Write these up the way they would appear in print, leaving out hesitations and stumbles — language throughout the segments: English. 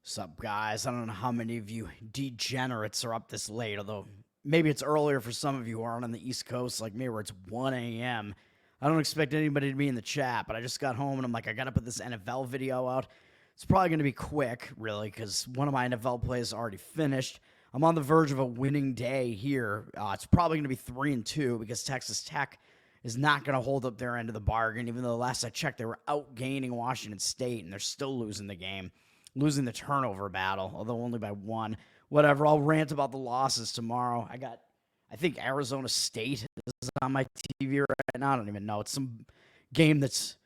Sup, guys? I don't know how many of you degenerates are up this late, although maybe it's earlier for some of you who aren't on the East Coast like me, where it's 1 a.m. I don't expect anybody to be in the chat, but I just got home and I'm like, I gotta put this NFL video out. It's probably gonna be quick, really, because one of my NFL plays already finished. I'm on the verge of a winning day here. It's probably gonna be 3-2 because Texas Tech is not going to hold up their end of the bargain, even though the last I checked, they were outgaining Washington State, and they're still losing the game, losing the turnover battle, although only by one. Whatever, I'll rant about the losses tomorrow. I think Arizona State is on my TV right now. I don't even know. It's some game that's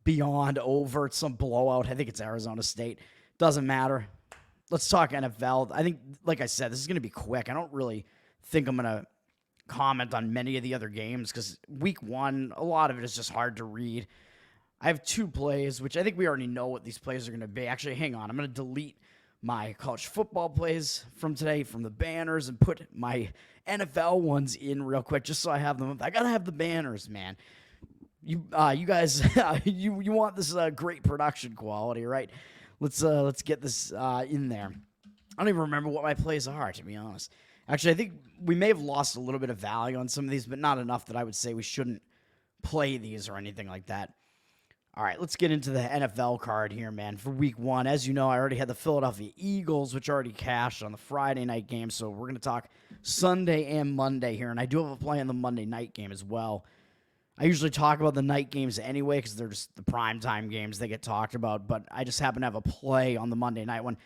beyond over. It's some blowout. I think it's Arizona State. Doesn't matter. Let's talk NFL. I think, like I said, this is going to be quick. I don't really think I'm going to comment on many of the other games because week one, a lot of it is just hard to read. I have two plays, which I think we already know what these plays are going to be. Actually, hang on. I'm going to delete my college football plays from today from the banners and put my NFL ones in real quick just so I have them. I got to have the banners, man. You guys, you want this great production quality, right? Let's get this in there. I don't even remember what my plays are, to be honest. Actually, I think we may have lost a little bit of value on some of these, but not enough that I would say we shouldn't play these or anything like that. All right, let's get into the NFL card here, man, for week one. As you know, I already had the Philadelphia Eagles, which already cashed on the Friday night game, so we're going to talk Sunday and Monday here, and I do have a play on the Monday night game as well. I usually talk about the night games anyway because they're just the primetime games they get talked about, but I just happen to have a play on the Monday night one.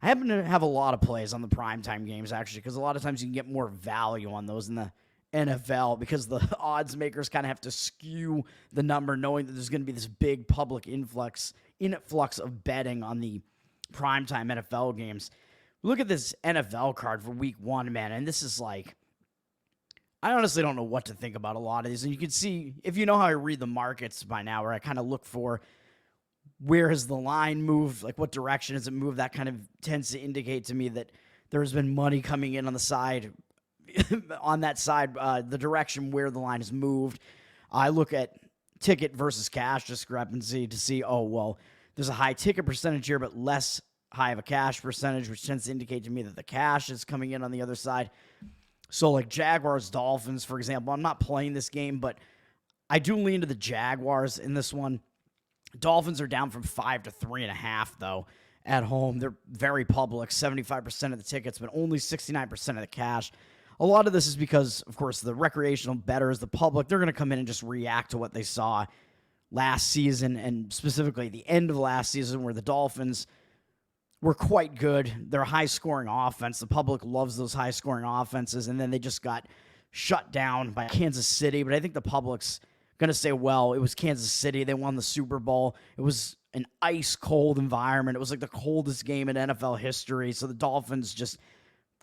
I happen to have a lot of plays on the primetime games, actually, because a lot of times you can get more value on those in the NFL because the odds makers kind of have to skew the number knowing that there's going to be this big public influx of betting on the primetime NFL games. Look at this NFL card for week one, man, and this is like, I honestly don't know what to think about a lot of these. And you can see, if you know how I read the markets by now, where I kind of look for where has the line moved, like what direction has it moved, that kind of tends to indicate to me that there's been money coming in on the side, on that side, the direction where the line has moved. I look at ticket versus cash discrepancy to see, oh, well, there's a high ticket percentage here, but less high of a cash percentage, which tends to indicate to me that the cash is coming in on the other side. So like Jaguars, Dolphins, for example, I'm not playing this game, but I do lean to the Jaguars in this one. Dolphins are down from 5 to 3.5, though, at home. They're very public, 75% of the tickets, but only 69% of the cash. A lot of this is because, of course, the recreational bettors, the public, they're going to come in and just react to what they saw last season, and specifically the end of last season where the Dolphins were quite good. They're a high-scoring offense. The public loves those high-scoring offenses, and then they just got shut down by Kansas City. But I think the public's going to say, well, it was Kansas City. They won the Super Bowl. It was an ice-cold environment. It was like the coldest game in NFL history, so the Dolphins just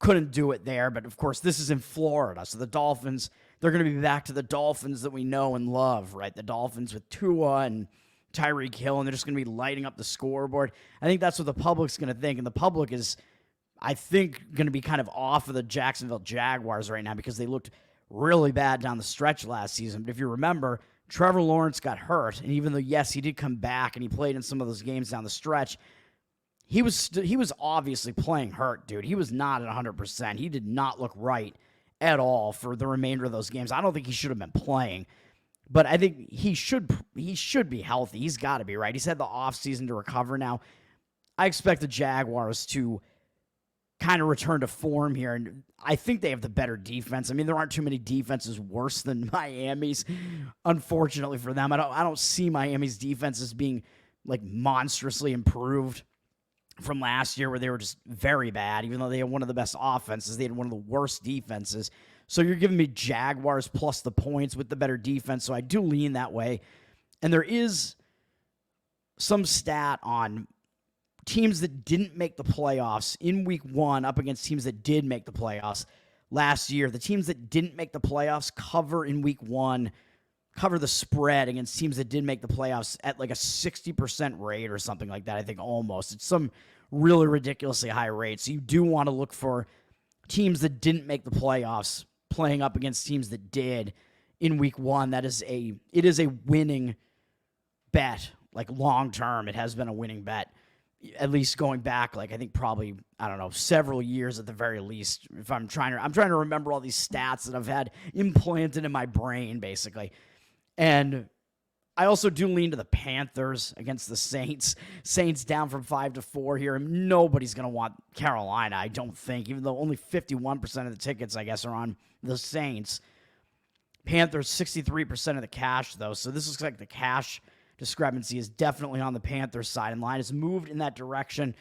couldn't do it there. But, of course, this is in Florida, so the Dolphins, they're going to be back to the Dolphins that we know and love, right? The Dolphins with Tua and Tyreek Hill, and they're just going to be lighting up the scoreboard. I think that's what the public's going to think, and the public is, I think, going to be kind of off of the Jacksonville Jaguars right now because they looked really bad down the stretch last season. But if you remember, Trevor Lawrence got hurt, and even though, yes, he did come back and he played in some of those games down the stretch, he was obviously playing hurt, dude. He was not at 100%. He did not look right at all for the remainder of those games. I don't think he should have been playing. But I think he should be healthy. He's got to be, right? He's had the offseason to recover now. I expect the Jaguars to kind of return to form here, and I think they have the better defense. I mean, there aren't too many defenses worse than Miami's, unfortunately for them. I don't see Miami's defense as being like monstrously improved from last year where they were just very bad. Even though they had one of the best offenses, they had one of the worst defenses. So you're giving me Jaguars plus the points with the better defense, so I do lean that way. And there is some stat on teams that didn't make the playoffs in week one up against teams that did make the playoffs last year. The teams that didn't make the playoffs cover in week one, cover the spread against teams that did make the playoffs at like a 60% rate or something like that, I think almost. It's some really ridiculously high rate. So you do want to look for teams that didn't make the playoffs playing up against teams that did in week one. It is a winning bet, like long term. It has been a winning bet at least going back, like I think probably, I don't know, several years at the very least. If I'm trying to remember all these stats that I've had implanted in my brain, basically. And I also do lean to the Panthers against the Saints. Saints down from 5-4 here. Nobody's going to want Carolina, I don't think, even though only 51% of the tickets, I guess, are on the Saints. Panthers, 63% of the cash, though. So this looks like the cash discrepancy is definitely on the Panthers side, and line has moved in that direction.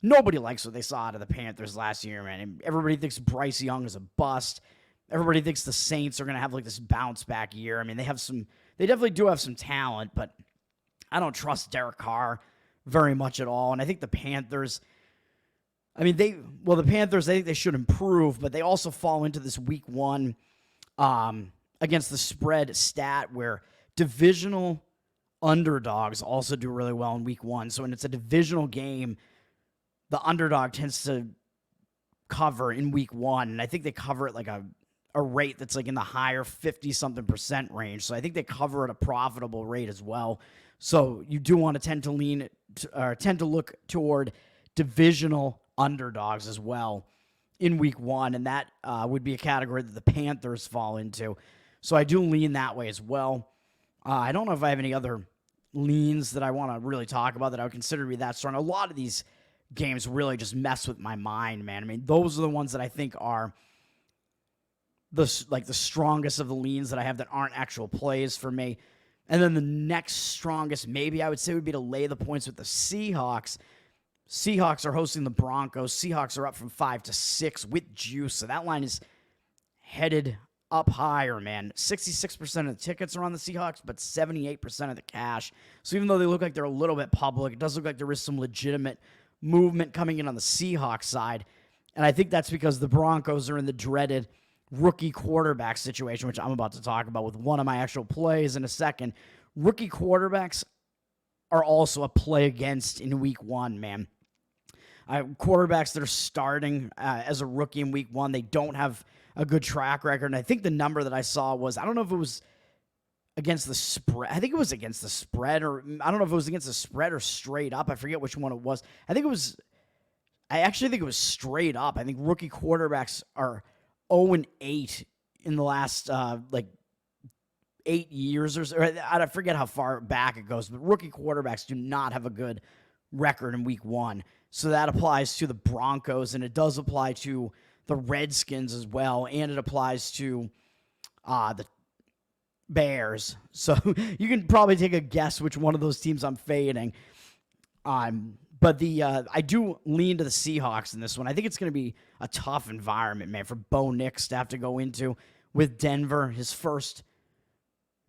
Nobody likes what they saw out of the Panthers last year, man. And everybody thinks Bryce Young is a bust. Everybody thinks the Saints are going to have like this bounce back year. I mean, they definitely do have some talent, but I don't trust Derek Carr very much at all. And I think the Panthers, the Panthers, I think they should improve, but they also fall into this week one against the spread stat where divisional underdogs also do really well in week one. So when it's a divisional game, the underdog tends to cover in week one. And I think they cover it like a rate that's like in the higher 50-something% range. So I think they cover at a profitable rate as well. So you do want to tend to look toward divisional underdogs as well in week one. And that would be a category that the Panthers fall into. So I do lean that way as well. I don't know if I have any other leans that I want to really talk about that I would consider to be that strong. A lot of these games really just mess with my mind, man. I mean, those are the ones that I think are the strongest of the leans that I have that aren't actual plays for me. And then the next strongest, maybe I would say, would be to lay the points with the Seahawks. Seahawks are hosting the Broncos. Seahawks are up from 5-6 with juice. So that line is headed up higher, man. 66% of the tickets are on the Seahawks, but 78% of the cash. So even though they look like they're a little bit public, it does look like there is some legitimate movement coming in on the Seahawks side. And I think that's because the Broncos are in the dreaded rookie quarterback situation, which I'm about to talk about with one of my actual plays in a second. Rookie quarterbacks are also a play against in week one, man. Quarterbacks that are starting as a rookie in week one, they don't have a good track record. And I think the number that I saw was, I don't know if it was against the spread. I think it was against the spread, or I don't know if it was against the spread or straight up. I forget which one it was. I actually think it was straight up. I think rookie quarterbacks are 0-8 in the last 8 years or so. I forget how far back it goes, but rookie quarterbacks do not have a good record in week one. So that applies to the Broncos, and it does apply to the Redskins as well, and it applies to the Bears. So you can probably take a guess which one of those teams I'm fading. But I do lean to the Seahawks in this one. I think it's going to be a tough environment, man, for Bo Nix to have to go into with Denver, his first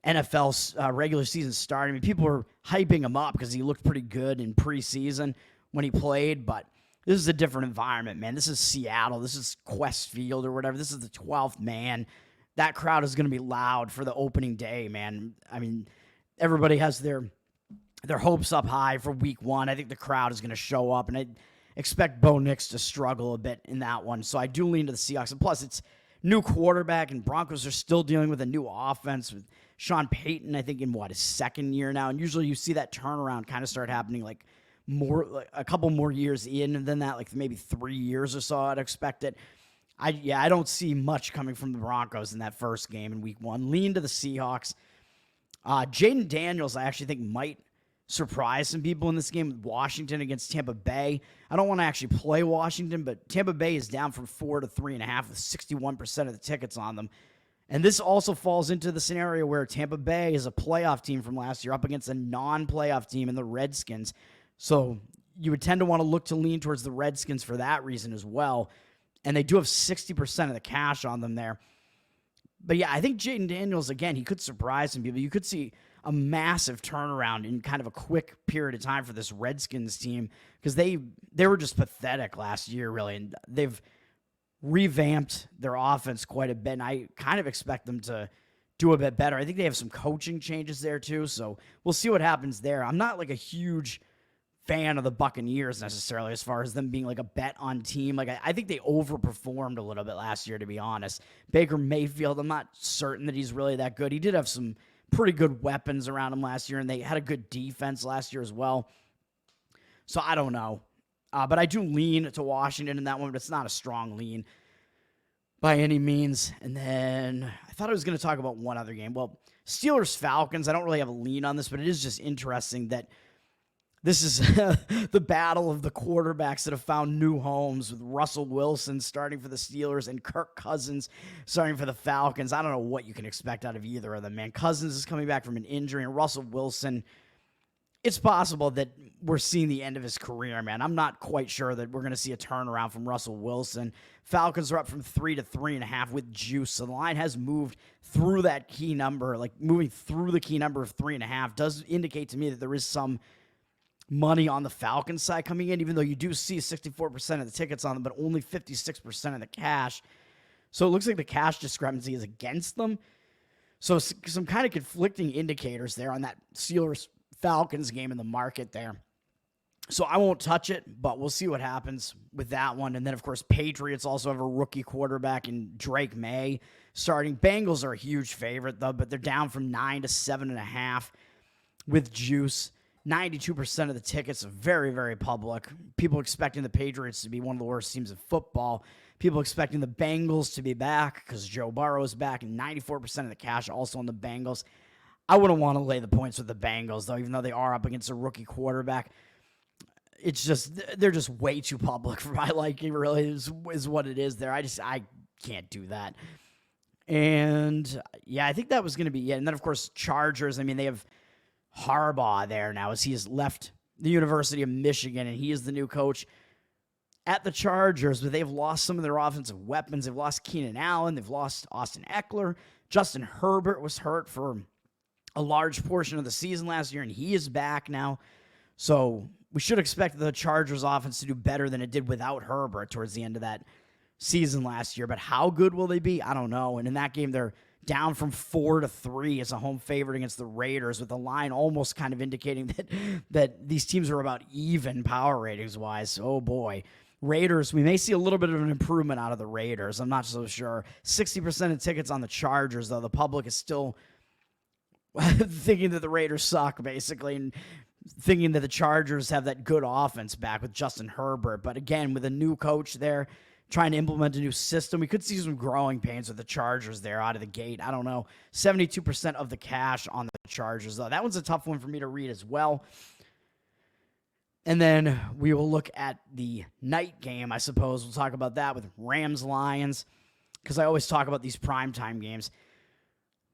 NFL regular season start. I mean, people were hyping him up because he looked pretty good in preseason when he played, but this is a different environment, man. This is Seattle. This is Quest Field or whatever. This is the 12th man. That crowd is going to be loud for the opening day, man. I mean, everybody has their hopes up high for week one. I think the crowd is going to show up, and I expect Bo Nix to struggle a bit in that one. So I do lean to the Seahawks. And plus, it's new quarterback, and Broncos are still dealing with a new offense with Sean Payton, I think, in his second year now. And usually you see that turnaround kind of start happening a couple more years in than that, like maybe 3 years or so, I'd expect it. I don't see much coming from the Broncos in that first game in week one. Lean to the Seahawks. Jaden Daniels, I actually think, might surprise some people in this game with Washington against Tampa Bay. I don't want to actually play Washington, but Tampa Bay is down from 4 to 3.5 with 61% of the tickets on them. And this also falls into the scenario where Tampa Bay is a playoff team from last year up against a non-playoff team in the Redskins. So you would tend to want to lean towards the Redskins for that reason as well. And they do have 60% of the cash on them there. But yeah, I think Jaden Daniels, again, he could surprise some people. You could see a massive turnaround in kind of a quick period of time for this Redskins team because they were just pathetic last year, really. And they've revamped their offense quite a bit, and I kind of expect them to do a bit better. I think they have some coaching changes there too, so we'll see what happens there. I'm not like a huge fan of the Buccaneers necessarily as far as them being like a bet on team. Like I think they overperformed a little bit last year, to be honest. Baker Mayfield, I'm not certain that he's really that good. He did have some pretty good weapons around him last year, and they had a good defense last year as well. So I don't know. But I do lean to Washington in that one, but it's not a strong lean by any means. And then I thought I was going to talk about one other game. Well, Steelers-Falcons, I don't really have a lean on this, but it is just interesting that this is the battle of the quarterbacks that have found new homes, with Russell Wilson starting for the Steelers and Kirk Cousins starting for the Falcons. I don't know what you can expect out of either of them, man. Cousins is coming back from an injury, and Russell Wilson, it's possible that we're seeing the end of his career, man. I'm not quite sure that we're going to see a turnaround from Russell Wilson. Falcons are up from 3 to 3.5 with juice. So the line has moved through that key number, like moving through the key number of 3.5 does indicate to me that there is some money on the Falcons side coming in, even though you do see 64% of the tickets on them, but only 56% of the cash. So it looks like the cash discrepancy is against them. So some kind of conflicting indicators there on that Steelers-Falcons game in the market there. So I won't touch it, but we'll see what happens with that one. And then, of course, Patriots also have a rookie quarterback in Drake May starting. Bengals are a huge favorite, though, but they're down from 9 to 7.5 with juice. 92% of the tickets are very, very public. People expecting the Patriots to be one of the worst teams in football. People expecting the Bengals to be back because Joe Burrow is back, and 94% of the cash also on the Bengals. I wouldn't want to lay the points with the Bengals, though, even though they are up against a rookie quarterback. It's just, they're just way too public for my liking, really, is what it is there. I can't do that. And, yeah, I think that was going to be it. And then, of course, Chargers. I mean, they have Harbaugh there now as he has left the University of Michigan, and he is the new coach at the Chargers, but they've lost some of their offensive weapons. They've lost Keenan Allen. They've lost Austin Eckler. Justin Herbert was hurt for a large portion of the season last year, and he is back now. So we should expect the Chargers offense to do better than it did without Herbert towards the end of that season last year. But how good will they be? I don't know. And in that game, they're down from 4 to 3 as a home favorite against the Raiders, with the line almost kind of indicating that these teams are about even power ratings wise. Oh boy. Raiders, we may see a little bit of an improvement out of the Raiders. I'm not so sure. 60% of tickets on the Chargers, though. The public is still thinking that the Raiders suck, basically, and thinking that the Chargers have that good offense back with Justin Herbert. But again, with a new coach there, trying to implement a new system, we could see some growing pains with the Chargers there out of the gate. I don't know. 72% of the cash on the Chargers, though. That one's a tough one for me to read as well. And then we will look at the night game, I suppose. We'll talk about that with Rams-Lions, because I always talk about these primetime games.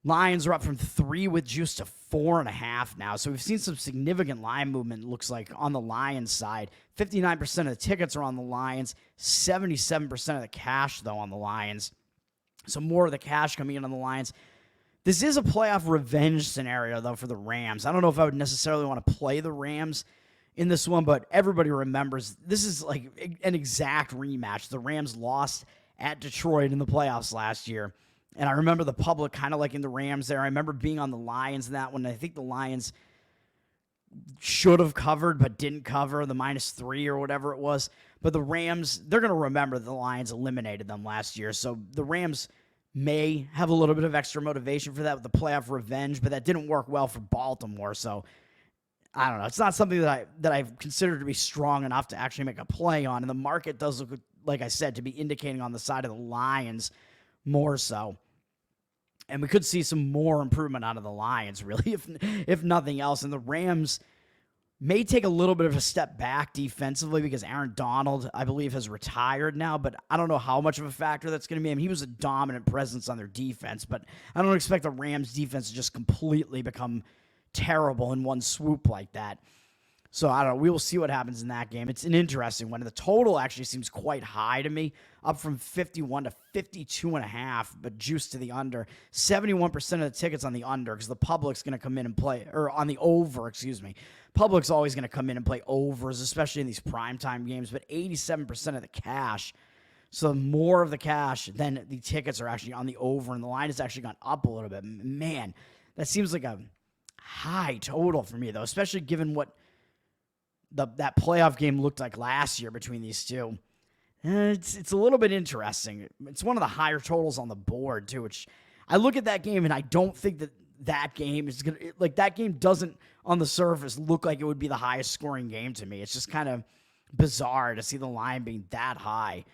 Lions are up from 3 with juice to 4.5 now. So we've seen some significant line movement, looks like, on the Lions side. 59% of the tickets are on the Lions. 77% of the cash, though, on the Lions. So more of the cash coming in on the Lions. This is a playoff revenge scenario, though, for the Rams. I don't know if I would necessarily want to play the Rams in this one, but everybody remembers this is like an exact rematch. The Rams lost at Detroit in the playoffs last year. And I remember the public kind of liking the Rams there. I remember being on the Lions in that one. I think the Lions should have covered but didn't cover, the -3 or whatever it was. But the Rams, they're going to remember the Lions eliminated them last year. So the Rams may have a little bit of extra motivation for that with the playoff revenge, but that didn't work well for Baltimore. So I don't know. It's not something that I've considered to be strong enough to actually make a play on. And the market does look, like I said, to be indicating on the side of the Lions more so. And we could see some more improvement out of the Lions, really, if nothing else. And the Rams may take a little bit of a step back defensively because Aaron Donald, I believe, has retired now. But I don't know how much of a factor that's going to be. I mean, he was a dominant presence on their defense. But I don't expect the Rams' defense to just completely become terrible in one swoop like that. So I don't know. We will see what happens in that game. It's an interesting one. The total actually seems quite high to me, up from 51 to 52.5, but juice to the under. 71% of the tickets on the under because the public's going to come in and play, or on the over, excuse me. Public's always going to come in and play overs, especially in these primetime games, but 87% of the cash. So more of the cash than the tickets are actually on the over, and the line has actually gone up a little bit. Man, that seems like a high total for me, though, especially given what that playoff game looked like last year between these two. It's a little bit interesting. It's one of the higher totals on the board, too, which I look at that game and I don't think that that game is going to, like, that game doesn't on the surface look like it would be the highest scoring game to me. It's just kind of bizarre to see the line being that high.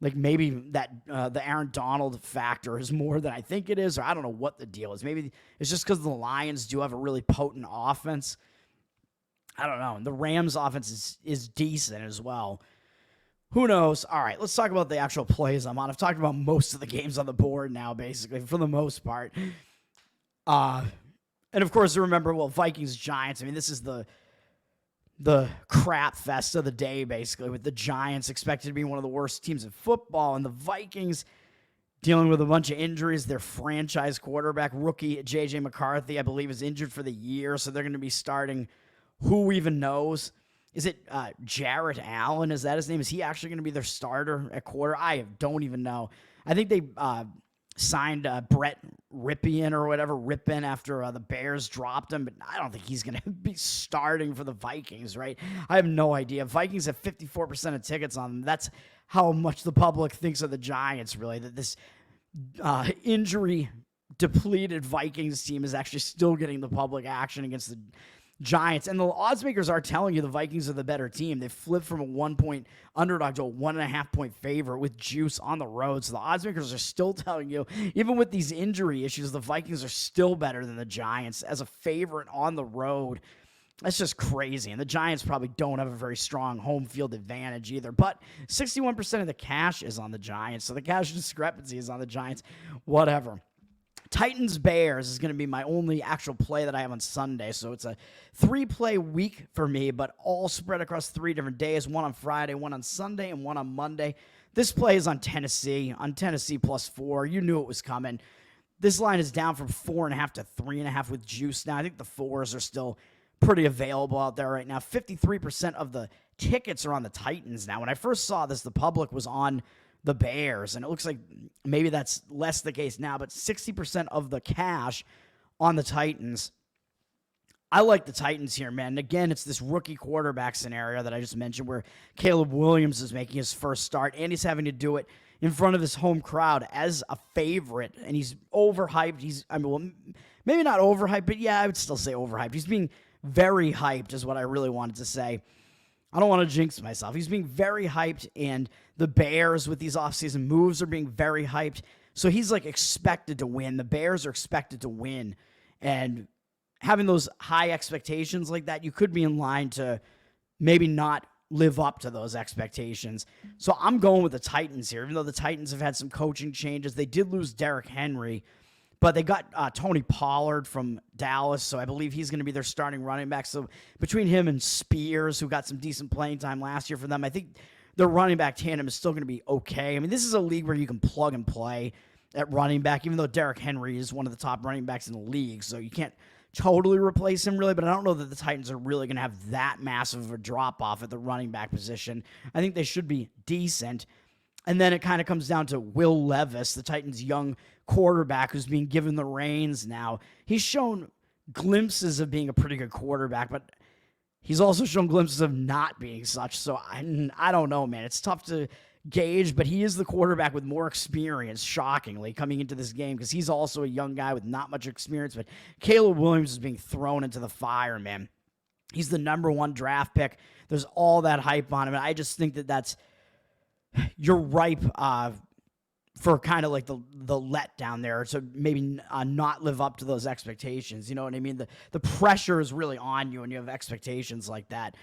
Like, maybe that the Aaron Donald factor is more than I think it is, or I don't know what the deal is. Maybe it's just because the Lions do have a really potent offense. I don't know. And the Rams offense is decent as well. Who knows? All right, let's talk about the actual plays I'm on. I've talked about most of the games on the board now, basically, for the most part. And of course, remember, Vikings, Giants. I mean, this is the crap fest of the day, basically, with the Giants expected to be one of the worst teams in football, and the Vikings dealing with a bunch of injuries. Their franchise quarterback, rookie J.J. McCarthy, I believe, is injured for the year, so they're going to be starting who even knows. Is it Jarrett Allen? Is that his name? Is he actually going to be their starter at quarter? I don't even know. I think they signed Brett Rypien or whatever, Rypien, after the Bears dropped him, but I don't think he's going to be starting for the Vikings, right? I have no idea. Vikings have 54% of tickets on them. That's how much the public thinks of the Giants, really, that this injury-depleted Vikings team is actually still getting the public action against the Giants. And the odds makers are telling you the Vikings are the better team. They flipped from a 1-point underdog to a 1.5-point favorite with juice on the road. So the odds makers are still telling you, even with these injury issues, the Vikings are still better than the Giants as a favorite on the road. That's just crazy. And the Giants probably don't have a very strong home field advantage either. But 61% of the cash is on the Giants. So the cash discrepancy is on the Giants. Whatever. Titans-Bears is going to be my only actual play that I have on Sunday. So it's a 3-play week for me, but all spread across 3 different days, one on Friday, one on Sunday, and one on Monday. This play is on Tennessee +4. You knew it was coming. This line is down from 4.5 to 3.5 with juice now. I think the 4s are still pretty available out there right now. 53% of the tickets are on the Titans now. When I first saw this, the public was on the Bears, and it looks like maybe that's less the case now, but 60% of the cash on the Titans. I like the Titans here, man. And again, it's this rookie quarterback scenario that I just mentioned where Caleb Williams is making his first start, and he's having to do it in front of his home crowd as a favorite, and he's overhyped. Maybe not overhyped, but yeah, I would still say overhyped. He's being very hyped is what I really wanted to say. I don't want to jinx myself. He's being very hyped, and the Bears with these offseason moves are being very hyped. So he's like expected to win. The Bears are expected to win. And having those high expectations like that, you could be in line to maybe not live up to those expectations. So I'm going with the Titans here, even though the Titans have had some coaching changes. They did lose Derrick Henry, but they got Tony Pollard from Dallas, so I believe he's going to be their starting running back. So between him and Spears, who got some decent playing time last year for them, I think their running back tandem is still going to be okay. I mean, this is a league where you can plug and play at running back, even though Derrick Henry is one of the top running backs in the league, so you can't totally replace him, really, but I don't know that the Titans are really going to have that massive of a drop-off at the running back position. I think they should be decent. And then it kind of comes down to Will Levis, the Titans' young quarterback who's being given the reins now. He's shown glimpses of being a pretty good quarterback, but he's also shown glimpses of not being such. So I don't know, man. It's tough to gauge, but he is the quarterback with more experience, shockingly, coming into this game because he's also a young guy with not much experience. But Caleb Williams is being thrown into the fire, man. He's the #1 draft pick. There's all that hype on him, and I just think that you're ripe for kind of like the letdown there, so maybe not live up to those expectations. You know what I mean? The pressure is really on you when you have expectations like that.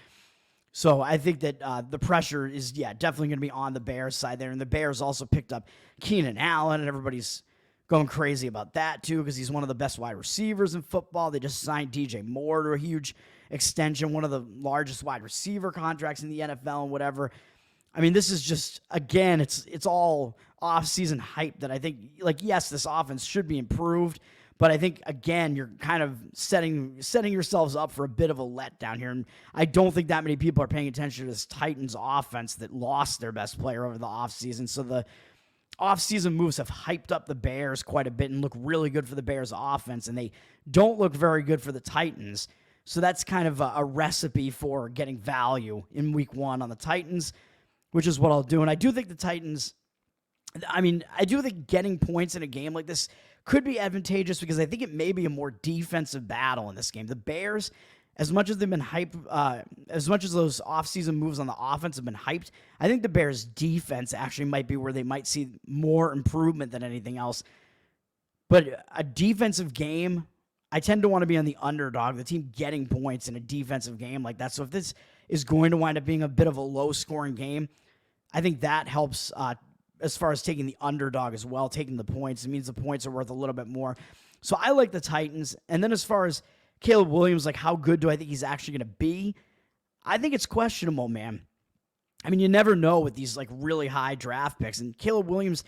So I think that the pressure is, definitely going to be on the Bears side there. And the Bears also picked up Keenan Allen, and everybody's going crazy about that too because he's one of the best wide receivers in football. They just signed DJ Moore to a huge extension, one of the largest wide receiver contracts in the NFL and whatever. I mean, this is just, again, it's all off-season hype that I think, like, yes, this offense should be improved, but I think, again, you're kind of setting yourselves up for a bit of a letdown here, and I don't think that many people are paying attention to this Titans offense that lost their best player over the offseason, so the offseason moves have hyped up the Bears quite a bit and look really good for the Bears offense, and they don't look very good for the Titans, so that's kind of a recipe for getting value in Week 1 on the Titans, which is what I'll do. And I do think the Titans, I do think getting points in a game like this could be advantageous because I think it may be a more defensive battle in this game. The Bears, as much as they've been hyped, as much as those offseason moves on the offense have been hyped, I think the Bears' defense actually might be where they might see more improvement than anything else. But a defensive game, I tend to want to be on the underdog, the team getting points in a defensive game like that. So if this is going to wind up being a bit of a low-scoring game, I think that helps as far as taking the underdog as well, taking the points. It means the points are worth a little bit more. So I like the Titans. And then as far as Caleb Williams, like how good do I think he's actually going to be? I think it's questionable, man. I mean, you never know with these like really high draft picks. And Caleb Williams,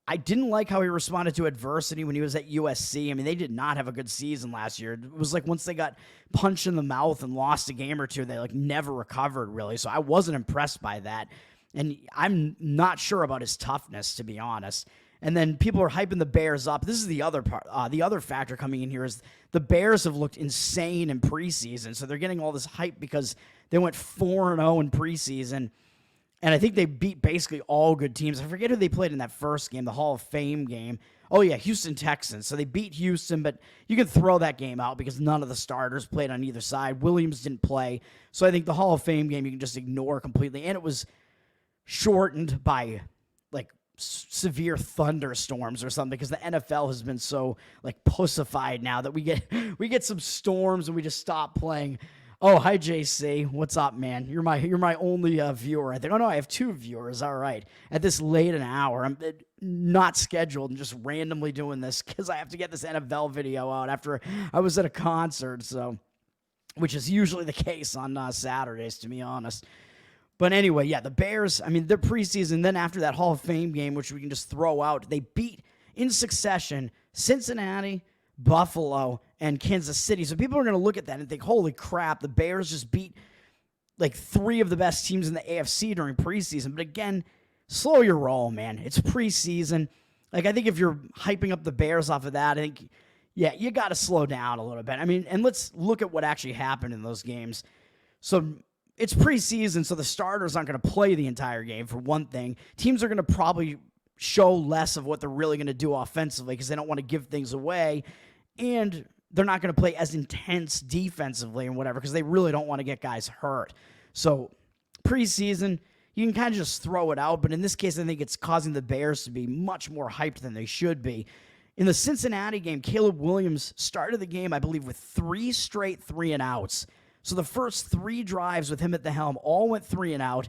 I didn't like how he responded to adversity when he was at USC. I mean, they did not have a good season last year. It was like once they got punched in the mouth and lost a game or two, they like never recovered really. So I wasn't impressed by that. And I'm not sure about his toughness, to be honest. And then people are hyping the Bears up. This is the other part. The other factor coming in here is the Bears have looked insane in preseason. So they're getting all this hype because they went 4-0 in preseason. And I think they beat basically all good teams. I forget who they played in that first game, the Hall of Fame game. Oh, yeah, Houston Texans. So they beat Houston, but you can throw that game out because none of the starters played on either side. Williams didn't play. So I think the Hall of Fame game you can just ignore completely. And it was shortened by like severe thunderstorms or something because the NFL has been so like pussified now that we get some storms and we just stop playing. Oh, hi JC, what's up, man? You're my only viewer. I think. Oh no, I have 2 viewers. All right, at this late an hour, I'm not scheduled and just randomly doing this because I have to get this NFL video out after I was at a concert. So, which is usually the case on Saturdays, to be honest. But anyway, yeah, the Bears, I mean, they're preseason. Then after that Hall of Fame game, which we can just throw out, they beat in succession Cincinnati, Buffalo, and Kansas City. So people are going to look at that and think, holy crap, the Bears just beat like 3 of the best teams in the AFC during preseason. But again, slow your roll, man. It's preseason. Like, I think if you're hyping up the Bears off of that, I think, yeah, you got to slow down a little bit. I mean, and let's look at what actually happened in those games. So it's preseason, so the starters aren't going to play the entire game, for one thing. Teams are going to probably show less of what they're really going to do offensively because they don't want to give things away, and they're not going to play as intense defensively and whatever because they really don't want to get guys hurt. So preseason, you can kind of just throw it out, but in this case, I think it's causing the Bears to be much more hyped than they should be. In the Cincinnati game, Caleb Williams started the game, I believe, with 3 straight 3-and-outs. So the first 3 drives with him at the helm all went 3-and-out.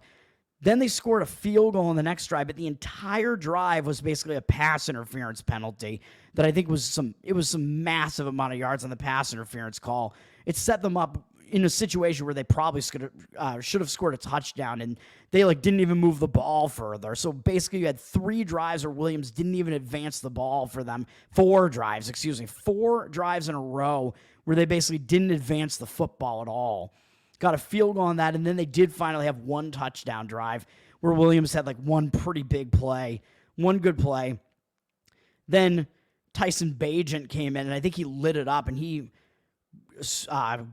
Then they scored a field goal on the next drive, but the entire drive was basically a pass interference penalty that I think was some massive amount of yards on the pass interference call. It set them up in a situation where they probably should have scored a touchdown, and they didn't even move the ball further. So basically you had 3 drives where Williams didn't even advance the ball for them. 4 drives in a row where they basically didn't advance the football at all. Got a field goal on that, and then they did finally have 1 touchdown drive where Williams had one pretty big play, 1 good play. Then Tyson Bagent came in, and I think he lit it up, and he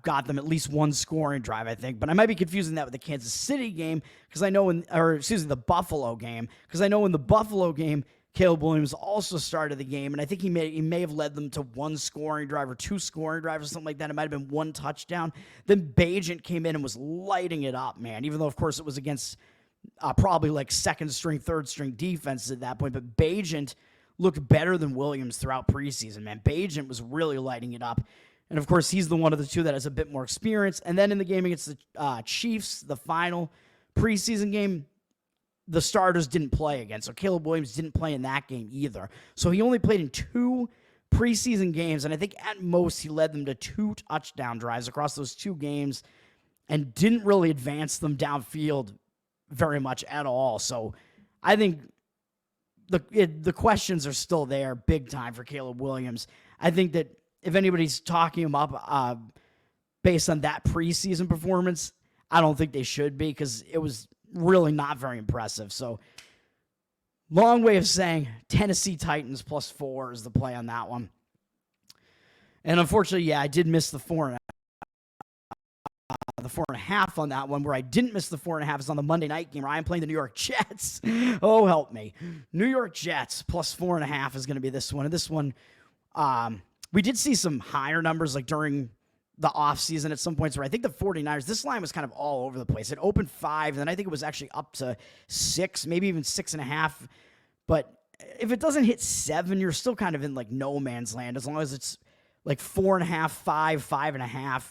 got them at least 1 scoring drive, I think. But I might be confusing that with the Kansas City game because I know the Buffalo game, because I know in the Buffalo game, Caleb Williams also started the game, and I think he may have led them to 1 scoring drive or 2 scoring drives or something like that. It might have been 1 touchdown. Then Bagent came in and was lighting it up, man, even though, of course, it was against probably 2nd-string, 3rd-string defenses at that point. But Bagent looked better than Williams throughout preseason, man. Bagent was really lighting it up. And, of course, he's the one of the 2 that has a bit more experience. And then in the game against the Chiefs, the final preseason game, the starters didn't play again. So Caleb Williams didn't play in that game either. So he only played in 2 preseason games, and I think at most he led them to 2 touchdown drives across those 2 games and didn't really advance them downfield very much at all. So I think the questions are still there big time for Caleb Williams. I think that if anybody's talking him up based on that preseason performance, I don't think they should be because it was really not very impressive. So long way of saying Tennessee Titans +4 is the play on that one. And unfortunately, yeah, I did miss the 4.5 on that one. Where I didn't miss the 4.5 is on the Monday night game where I'm playing the New York Jets. Oh, help me. New York Jets +4.5 is going to be this one. And this one We did see some higher numbers like during the offseason at some points where I think the 49ers, this line was kind of all over the place. It opened 5, and then I think it was actually up to 6, maybe even 6.5. But if it doesn't hit 7, you're still kind of in like no man's land as long as it's like 4.5, 5, 5.5,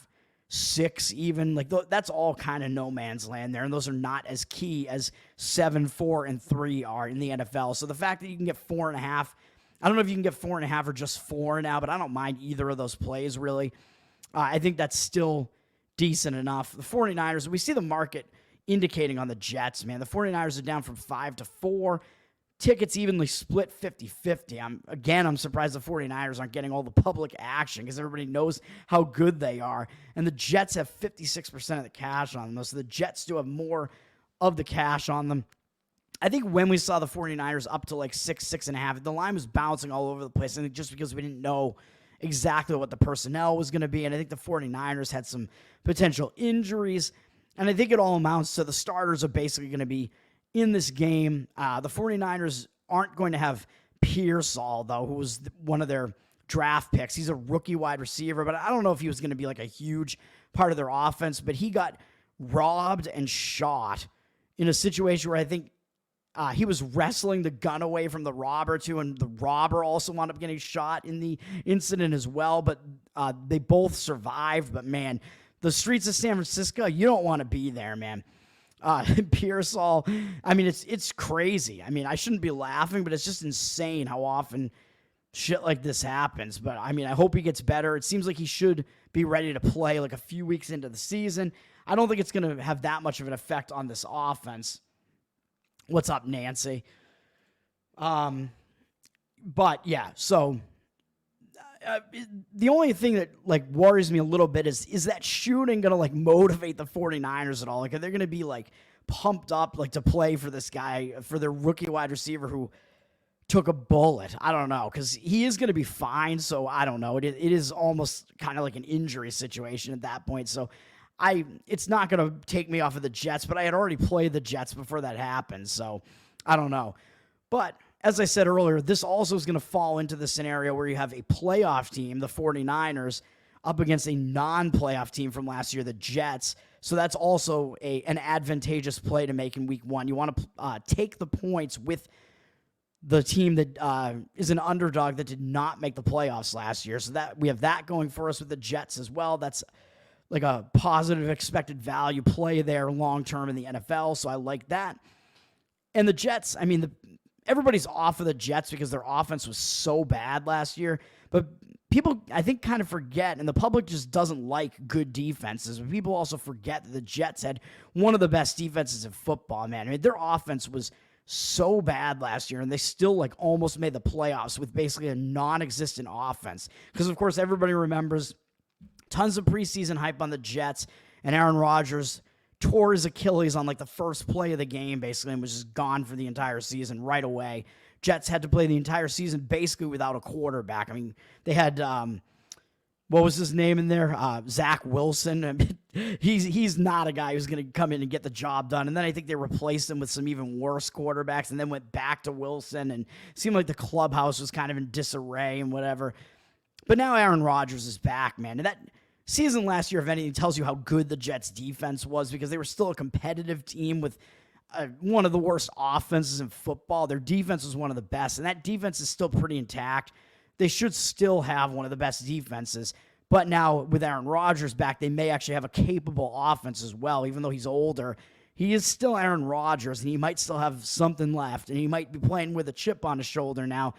6 even. Like that's all kind of no man's land there, and those are not as key as 7, 4, and 3 are in the NFL. So the fact that you can get 4.5, I don't know if you can get 4.5 or just 4 now, but I don't mind either of those plays really. I think that's still decent enough. The 49ers, we see the market indicating on the Jets, man. The 49ers are down from 5 to 4. Tickets evenly split 50-50. I'm surprised the 49ers aren't getting all the public action because everybody knows how good they are. And the Jets have 56% of the cash on them. So the Jets do have more of the cash on them. I think when we saw the 49ers up to like 6, 6.5, the line was bouncing all over the place. I think just because we didn't know exactly what the personnel was going to be. And I think the 49ers had some potential injuries. And I think it all amounts to the starters are basically going to be in this game. The 49ers aren't going to have Pearsall, though, who was one of their draft picks. He's a rookie wide receiver, but I don't know if he was going to be like a huge part of their offense. But he got robbed and shot in a situation where I think he was wrestling the gun away from the robber, too, and the robber also wound up getting shot in the incident as well. But they both survived. But, man, the streets of San Francisco, you don't want to be there, man. Pearsall, I mean, it's crazy. I mean, I shouldn't be laughing, but it's just insane how often shit like this happens. But, I mean, I hope he gets better. It seems like he should be ready to play like a few weeks into the season. I don't think it's going to have that much of an effect on this offense. What's up, Nancy? But, yeah, so the only thing that like worries me a little bit is that shooting going to like motivate the 49ers at all? Like, are they going to be like pumped up like to play for this guy, for their rookie wide receiver who took a bullet? I don't know, because he is going to be fine. So I don't know. It is almost kind of like an injury situation at that point. So it's not going to take me off of the Jets, but I had already played the Jets before that happened. So I don't know. But as I said earlier, this also is going to fall into the scenario where you have a playoff team, the 49ers, up against a non-playoff team from last year, the Jets. So that's also an advantageous play to make in week 1. You want to take the points with the team that is an underdog that did not make the playoffs last year. So that we have that going for us with the Jets as well. That's like a positive expected value play there long-term in the NFL. So I like that. And the Jets, I mean, everybody's off of the Jets because their offense was so bad last year. But people, I think, kind of forget, and the public just doesn't like good defenses. But people also forget that the Jets had one of the best defenses in football, man. I mean, their offense was so bad last year, and they still like almost made the playoffs with basically a non-existent offense. Because, of course, everybody remembers tons of preseason hype on the Jets, and Aaron Rodgers tore his Achilles on like the first play of the game, basically, and was just gone for the entire season right away. Jets had to play the entire season basically without a quarterback. I mean, they had, what was his name in there? Zach Wilson. I mean, he's not a guy who's going to come in and get the job done. And then I think they replaced him with some even worse quarterbacks and then went back to Wilson, and it seemed like the clubhouse was kind of in disarray and whatever. But now Aaron Rodgers is back, man. And that season last year, if anything, tells you how good the Jets' defense was, because they were still a competitive team with one of the worst offenses in football. Their defense was one of the best, and that defense is still pretty intact. They should still have one of the best defenses. But now with Aaron Rodgers back, they may actually have a capable offense as well. Even though he's older, he is still Aaron Rodgers, and he might still have something left, and he might be playing with a chip on his shoulder now,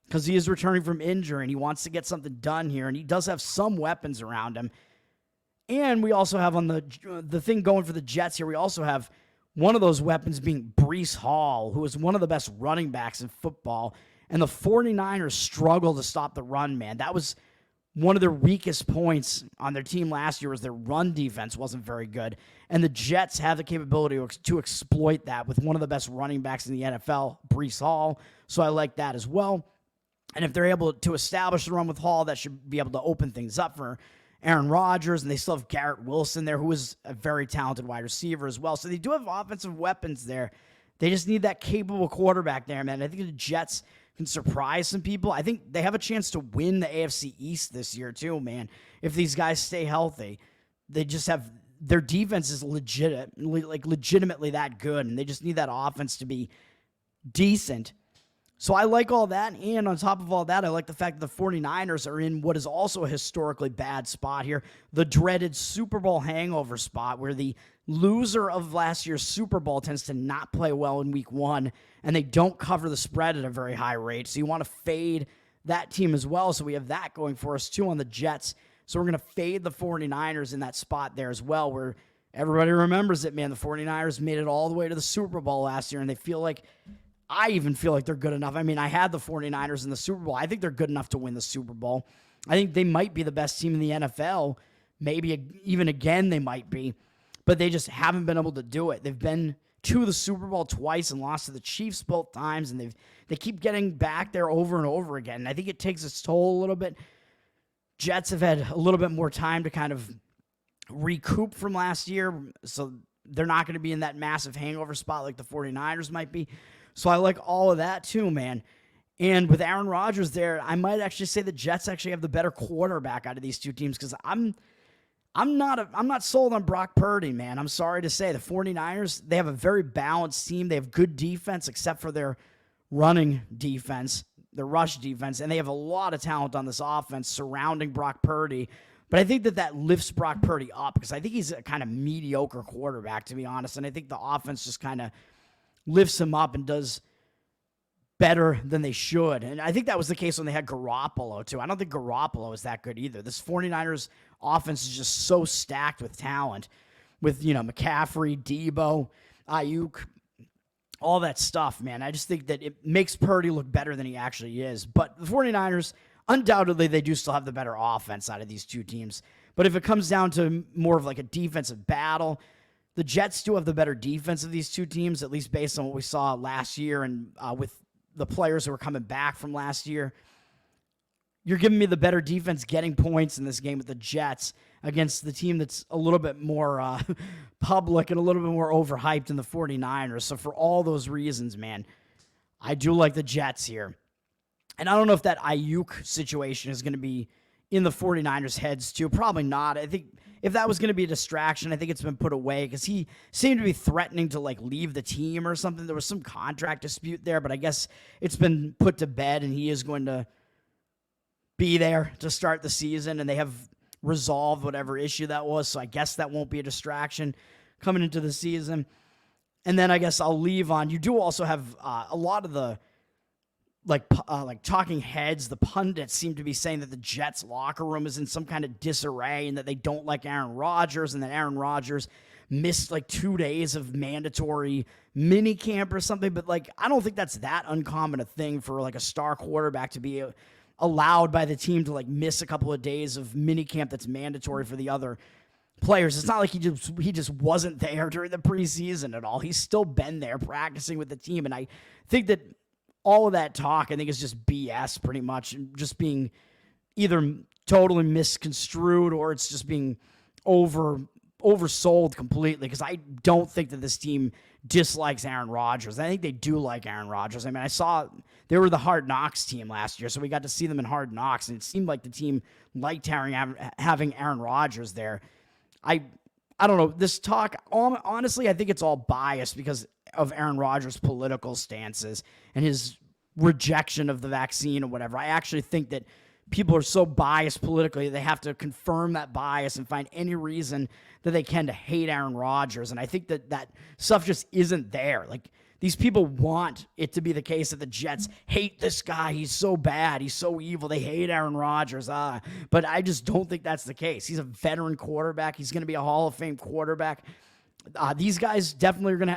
because he is returning from injury, and he wants to get something done here, and he does have some weapons around him. And we also have on the thing going for the Jets here, we also have one of those weapons being Breece Hall, who is one of the best running backs in football, and the 49ers struggle to stop the run, man. That was one of their weakest points on their team last year, was their run defense wasn't very good, and the Jets have the capability to exploit that with one of the best running backs in the NFL, Breece Hall, so I like that as well. And if they're able to establish the run with Hall, that should be able to open things up for Aaron Rodgers. And they still have Garrett Wilson there, who is a very talented wide receiver as well. So they do have offensive weapons there They just need that capable quarterback there, man. I think the Jets can surprise some people. I think they have a chance to win the AFC East this year too, man. If these guys stay healthy, they just have their defense is legitimately that good, and they just need that offense to be decent. So I like all that, and on top of all that, I like the fact that the 49ers are in what is also a historically bad spot here, the dreaded Super Bowl hangover spot, where the loser of last year's Super Bowl tends to not play well in week one, and they don't cover the spread at a very high rate. So you want to fade that team as well. So we have that going for us too on the Jets. So we're going to fade the 49ers in that spot there as well, where everybody remembers it, man. The 49ers made it all the way to the Super Bowl last year, and I even feel like they're good enough. I mean, I had the 49ers in the Super Bowl. I think they're good enough to win the Super Bowl. I think they might be the best team in the NFL. Maybe even again they might be, but they just haven't been able to do it. They've been to the Super Bowl twice and lost to the Chiefs both times, and they keep getting back there over and over again. And I think it takes its toll a little bit. Jets have had a little bit more time to kind of recoup from last year, so they're not going to be in that massive hangover spot like the 49ers might be. So I like all of that too, man. And with Aaron Rodgers there, I might actually say the Jets actually have the better quarterback out of these two teams, because I'm not sold on Brock Purdy, man. I'm sorry to say. The 49ers, they have a very balanced team. They have good defense except for their running defense, their rush defense, and they have a lot of talent on this offense surrounding Brock Purdy. But I think that lifts Brock Purdy up, because I think he's a kind of mediocre quarterback, to be honest, and I think the offense just kind of lifts him up and does better than they should. And I think that was the case when they had Garoppolo, too. I don't think Garoppolo is that good either. This 49ers offense is just so stacked with talent, with, McCaffrey, Debo, Ayuk, all that stuff, man. I just think that it makes Purdy look better than he actually is. But the 49ers, undoubtedly, they do still have the better offense out of these two teams. But if it comes down to more of like a defensive battle, the Jets do have the better defense of these two teams, at least based on what we saw last year and with the players who were coming back from last year. You're giving me the better defense getting points in this game with the Jets against the team that's a little bit more public and a little bit more overhyped than the 49ers. So for all those reasons, man, I do like the Jets here. And I don't know if that Ayuk situation is going to be in the 49ers' heads too. Probably not. I think if that was going to be a distraction, I think it's been put away, because he seemed to be threatening to leave the team or something. There was some contract dispute there, but I guess it's been put to bed, and he is going to be there to start the season, and they have resolved whatever issue that was. So I guess that won't be a distraction coming into the season. And then I guess I'll leave on, you do also have a lot of the talking heads, the pundits seem to be saying that the Jets locker room is in some kind of disarray and that they don't like Aaron Rodgers, and that Aaron Rodgers missed 2 days of mandatory mini camp or something. But I don't think that's that uncommon a thing for a star quarterback to be allowed by the team to miss a couple of days of mini camp that's mandatory for the other players. It's not like he just wasn't there during the preseason at all. He's still been there practicing with the team, and I think that all of that talk, I think, is just BS pretty much, just being either totally misconstrued or it's just being oversold completely, because I don't think that this team dislikes Aaron Rodgers. I think they do like Aaron Rodgers. I mean, I saw they were the Hard Knocks team last year, so we got to see them in Hard Knocks, and it seemed like the team liked having Aaron Rodgers there. I don't know. This talk, honestly, I think it's all biased because of Aaron Rodgers' political stances and his rejection of the vaccine or whatever. I actually think that people are so biased politically, they have to confirm that bias and find any reason that they can to hate Aaron Rodgers. And I think that stuff just isn't there. These people want it to be the case that the Jets hate this guy. He's so bad. He's so evil. They hate Aaron Rodgers. But I just don't think that's the case. He's a veteran quarterback. He's going to be a Hall of Fame quarterback. These guys definitely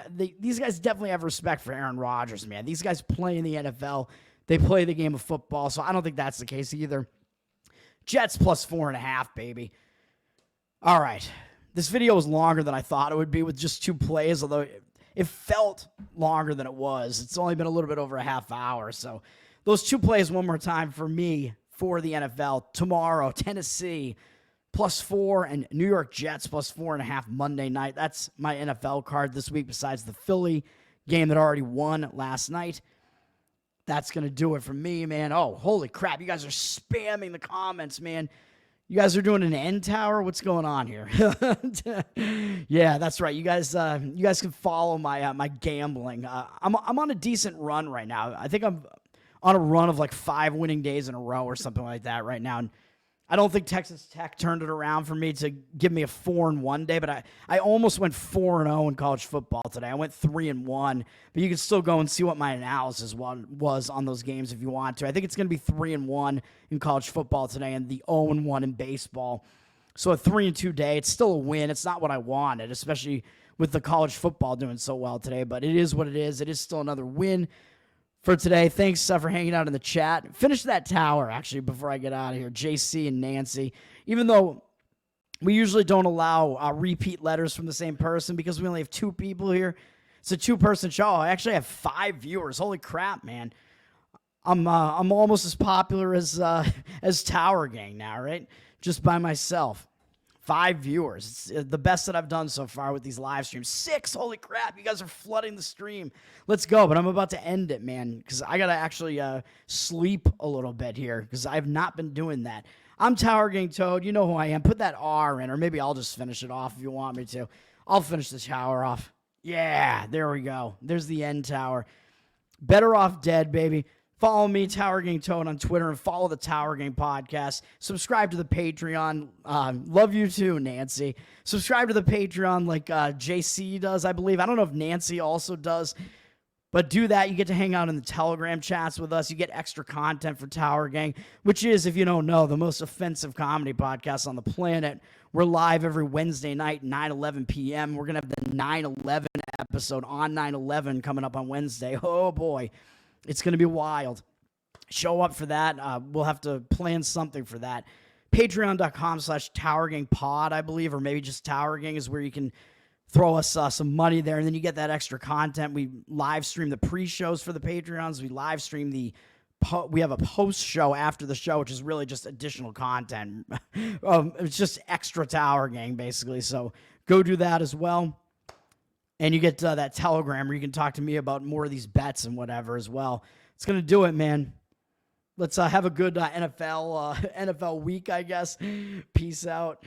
have respect for Aaron Rodgers, man. These guys play in the NFL. They play the game of football, so I don't think that's the case either. Jets plus 4.5, baby. All right. This video was longer than I thought it would be with just 2 plays, although it felt longer than it was. It's only been a little bit over a half hour. So those 2 plays one more time for me for the NFL. Tomorrow, Tennessee +4 and New York Jets +4.5 Monday night. That's my NFL card this week besides the Philly game that already won last night. That's going to do it for me, man. Oh, holy crap. You guys are spamming the comments, man. You guys are doing an end tower? What's going on here? Yeah, that's right. You guys can follow my gambling. I'm on a decent run right now. I think I'm on a run of like 5 winning days in a row or something like that right now. And I don't think Texas Tech turned it around for me to give me a 4-1 day, but I almost went 4-0 in college football today. I went 3-1, but you can still go and see what my analysis was on those games if you want to. I think it's going to be 3-1 in college football today and the 0-1 in baseball. So a 3-2 day, it's still a win. It's not what I wanted, especially with the college football doing so well today, but it is what it is. It is still another win for today. Thanks for hanging out in the chat. Finish that tower, actually, before I get out of here. JC and Nancy. Even though we usually don't allow repeat letters from the same person because we only have 2 people here. It's a 2-person show. I actually have 5 viewers. Holy crap, man. I'm almost as popular as Tower Gang now, right? Just by myself. 5 viewers. It's the best that I've done so far with these live streams. 6, holy crap. You guys are flooding the stream. Let's go. But I'm about to end it, man, because I got to actually sleep a little bit here because I've not been doing that. I'm Tower Gang Toad. You know who I am. Put that R in, or maybe I'll just finish it off if you want me to. I'll finish the tower off. Yeah, there we go. There's the end tower. Better off dead, baby. Follow me, Tower Gang Toad, on Twitter, and follow the Tower Gang podcast. Subscribe to the Patreon. Love you too, Nancy. Subscribe to the Patreon like JC does, I believe. I don't know if Nancy also does, but do that. You get to hang out in the Telegram chats with us. You get extra content for Tower Gang, which is, if you don't know, the most offensive comedy podcast on the planet. We're live every Wednesday night, 9:11 p.m. We're going to have the 9/11 episode on 9/11 coming up on Wednesday. Oh, boy. It's going to be wild. Show up for that. We'll have to plan something for that. Patreon.com/TowerGangPod, I believe, or maybe just Tower Gang is where you can throw us some money there, and then you get that extra content. We live stream the pre-shows for the Patreons. We live stream we have a post show after the show, which is really just additional content. It's just extra Tower Gang, basically. So go do that as well. And you get that Telegram where you can talk to me about more of these bets and whatever as well. It's going to do it, man. Let's have a good NFL week, I guess. Peace out.